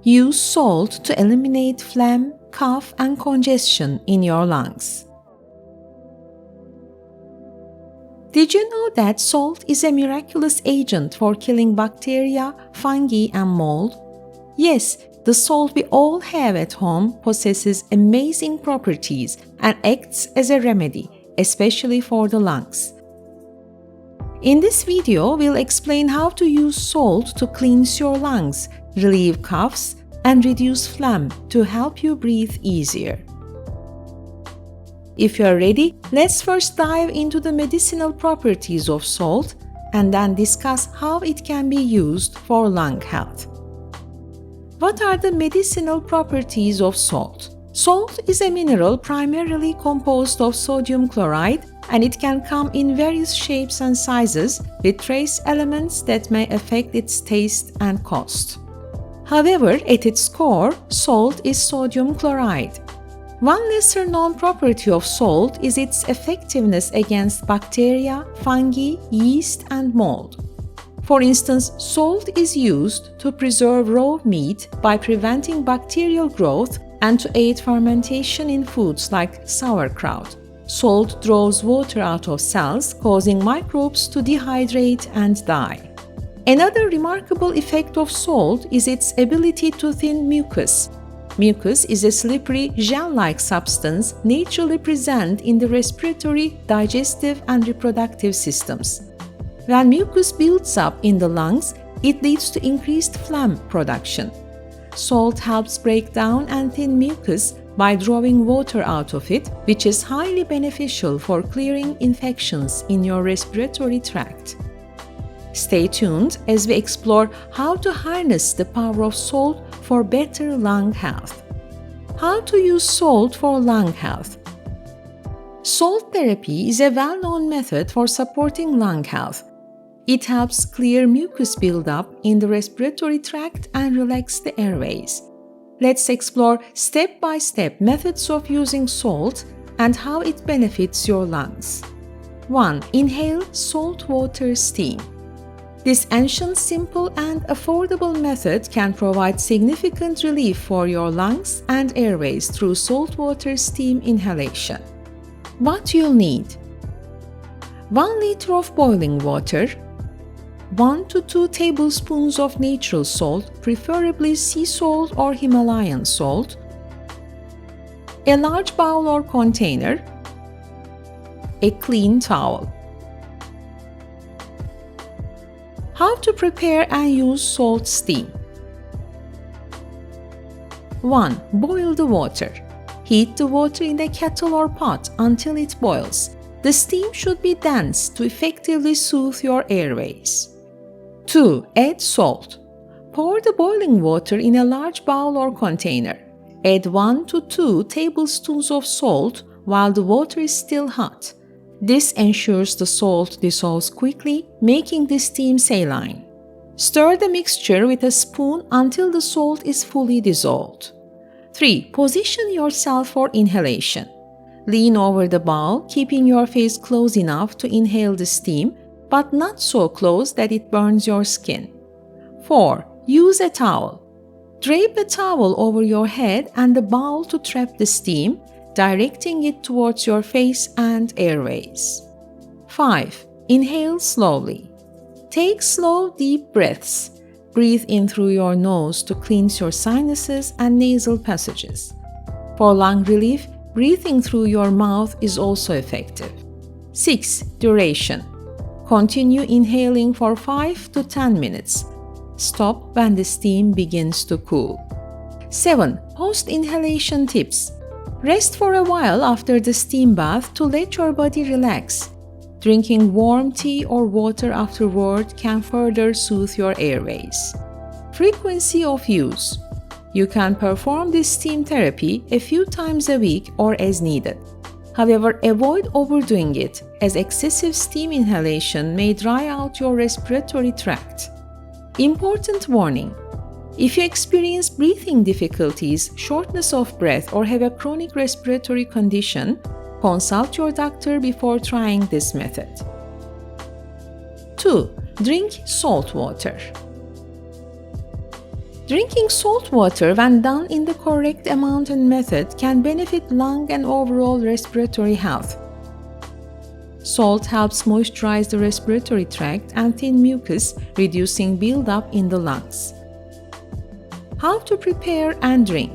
Use salt to eliminate phlegm, cough, and congestion in your lungs. Did you know that salt is a miraculous agent for killing bacteria, fungi, and mold? Yes, the salt we all have at home possesses amazing properties and acts as a remedy, especially for the lungs. In this video, we'll explain how to use salt to cleanse your lungs, relieve coughs, and reduce phlegm to help you breathe easier. If you are ready, let's first dive into the medicinal properties of salt and then discuss how it can be used for lung health. What are the medicinal properties of salt? Salt is a mineral primarily composed of sodium chloride, and it can come in various shapes and sizes with trace elements that may affect its taste and cost. However, at its core, salt is sodium chloride. One lesser-known property of salt is its effectiveness against bacteria, fungi, yeast, and mold. For instance, salt is used to preserve raw meat by preventing bacterial growth and to aid fermentation in foods like sauerkraut. Salt draws water out of cells, causing microbes to dehydrate and die. Another remarkable effect of salt is its ability to thin mucus. Mucus is a slippery, gel-like substance naturally present in the respiratory, digestive, and reproductive systems. When mucus builds up in the lungs, it leads to increased phlegm production. Salt helps break down and thin mucus by drawing water out of it, which is highly beneficial for clearing infections in your respiratory tract. Stay tuned as we explore how to harness the power of salt for better lung health. How to use salt for lung health? Salt therapy is a well-known method for supporting lung health. It helps clear mucus buildup in the respiratory tract and relax the airways. Let's explore step-by-step methods of using salt and how it benefits your lungs. 1. Inhale saltwater steam. This ancient, simple, and affordable method can provide significant relief for your lungs and airways through saltwater steam inhalation. What you'll need: 1 liter of boiling water, 1 to 2 tablespoons of natural salt, preferably sea salt or Himalayan salt, a large bowl or container, a clean towel. How to prepare and use salt steam? 1. Boil the water. Heat the water in a kettle or pot until it boils. The steam should be dense to effectively soothe your airways. 2. Add salt. Pour the boiling water in a large bowl or container. Add 1 to 2 tablespoons of salt while the water is still hot. This ensures the salt dissolves quickly, making the steam saline. Stir the mixture with a spoon until the salt is fully dissolved. 3. Position yourself for inhalation. Lean over the bowl, keeping your face close enough to inhale the steam, but not so close that it burns your skin. 4. Use a towel. Drape a towel over your head and the bowl to trap the steam, directing it towards your face and airways. 5. Inhale slowly. Take slow, deep breaths. Breathe in through your nose to cleanse your sinuses and nasal passages. For lung relief, breathing through your mouth is also effective. 6. Duration. Continue inhaling for 5 to 10 minutes. Stop when the steam begins to cool. 7. Post-inhalation tips. Rest for a while after the steam bath to let your body relax. Drinking warm tea or water afterward can further soothe your airways. Frequency of use. You can perform this steam therapy a few times a week or as needed. However, avoid overdoing it, as excessive steam inhalation may dry out your respiratory tract. Important warning: if you experience breathing difficulties, shortness of breath, or have a chronic respiratory condition, consult your doctor before trying this method. 2. Drink salt water. Drinking salt water when done in the correct amount and method can benefit lung and overall respiratory health. Salt helps moisturize the respiratory tract and thin mucus, reducing buildup in the lungs. How to prepare and drink?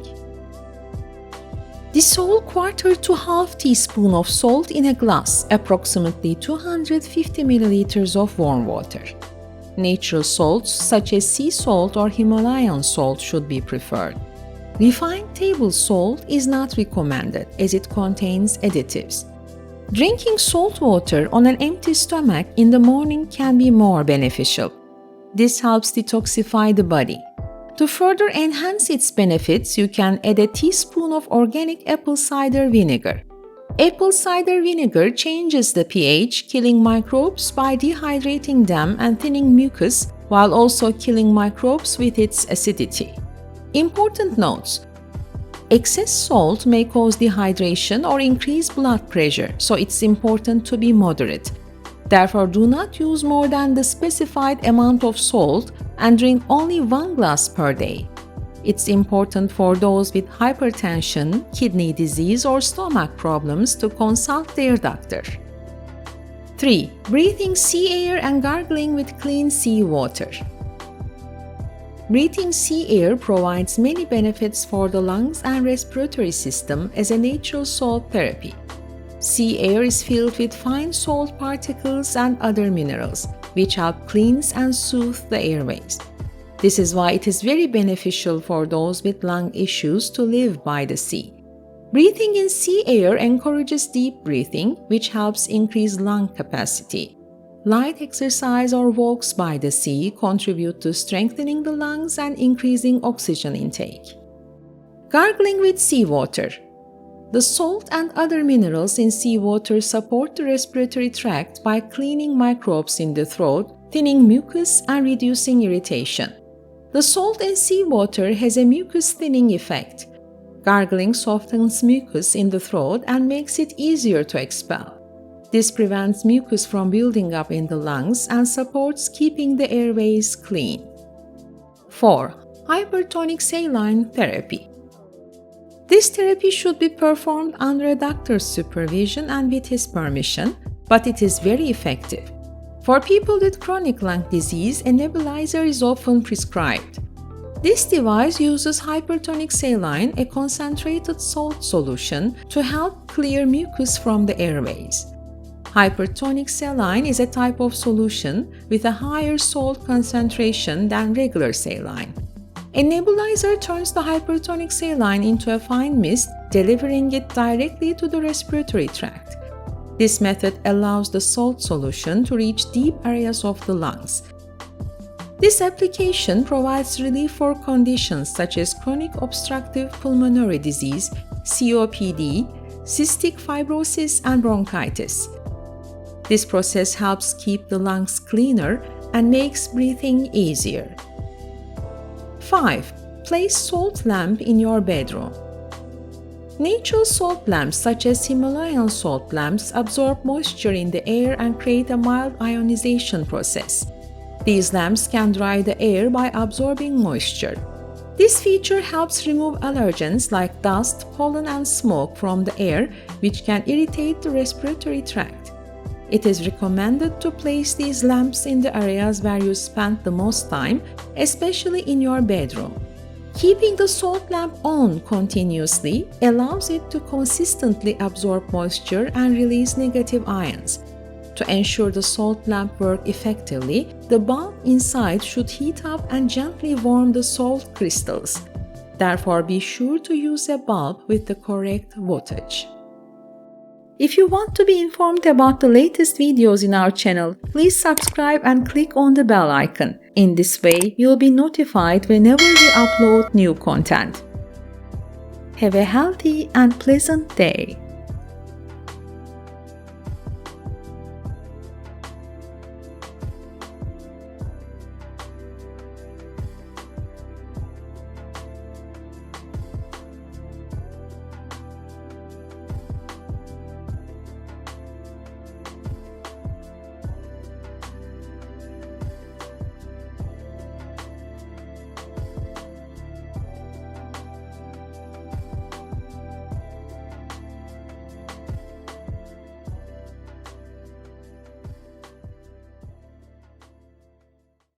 Dissolve 1/4 to 1/2 teaspoon of salt in a glass, approximately 250 milliliters of warm water. Natural salts such as sea salt or Himalayan salt should be preferred. Refined table salt is not recommended as it contains additives. Drinking salt water on an empty stomach in the morning can be more beneficial. This helps detoxify the body. To further enhance its benefits, you can add a teaspoon of organic apple cider vinegar. Apple cider vinegar changes the pH, killing microbes by dehydrating them and thinning mucus, while also killing microbes with its acidity. Important notes: excess salt may cause dehydration or increase blood pressure, so it's important to be moderate. Therefore, do not use more than the specified amount of salt and drink only 1 glass per day. It's important for those with hypertension, kidney disease, or stomach problems to consult their doctor. 3. Breathing sea air and gargling with clean sea water. Breathing sea air provides many benefits for the lungs and respiratory system as a natural salt therapy. Sea air is filled with fine salt particles and other minerals, which help cleanse and soothe the airways. This is why it is very beneficial for those with lung issues to live by the sea. Breathing in sea air encourages deep breathing, which helps increase lung capacity. Light exercise or walks by the sea contribute to strengthening the lungs and increasing oxygen intake. Gargling with seawater. The salt and other minerals in seawater support the respiratory tract by cleaning microbes in the throat, thinning mucus, and reducing irritation. The salt in seawater has a mucus thinning effect. Gargling softens mucus in the throat and makes it easier to expel. This prevents mucus from building up in the lungs and supports keeping the airways clean. 4. Hypertonic saline therapy. This therapy should be performed under a doctor's supervision and with his permission, but it is very effective. For people with chronic lung disease, a nebulizer is often prescribed. This device uses hypertonic saline, a concentrated salt solution, to help clear mucus from the airways. Hypertonic saline is a type of solution with a higher salt concentration than regular saline. A nebulizer turns the hypertonic saline into a fine mist, delivering it directly to the respiratory tract. This method allows the salt solution to reach deep areas of the lungs. This application provides relief for conditions such as chronic obstructive pulmonary disease, COPD, cystic fibrosis, and bronchitis. This process helps keep the lungs cleaner and makes breathing easier. 5. Place salt lamp in your bedroom. Natural salt lamps such as Himalayan salt lamps absorb moisture in the air and create a mild ionization process. These lamps can dry the air by absorbing moisture. This feature helps remove allergens like dust, pollen, and smoke from the air, which can irritate the respiratory tract. It is recommended to place these lamps in the areas where you spend the most time, especially in your bedroom. Keeping the salt lamp on continuously allows it to consistently absorb moisture and release negative ions. To ensure the salt lamp works effectively, the bulb inside should heat up and gently warm the salt crystals. Therefore, be sure to use a bulb with the correct voltage. If you want to be informed about the latest videos in our channel, please subscribe and click on the bell icon. In this way, you'll be notified whenever we upload new content. Have a healthy and pleasant day.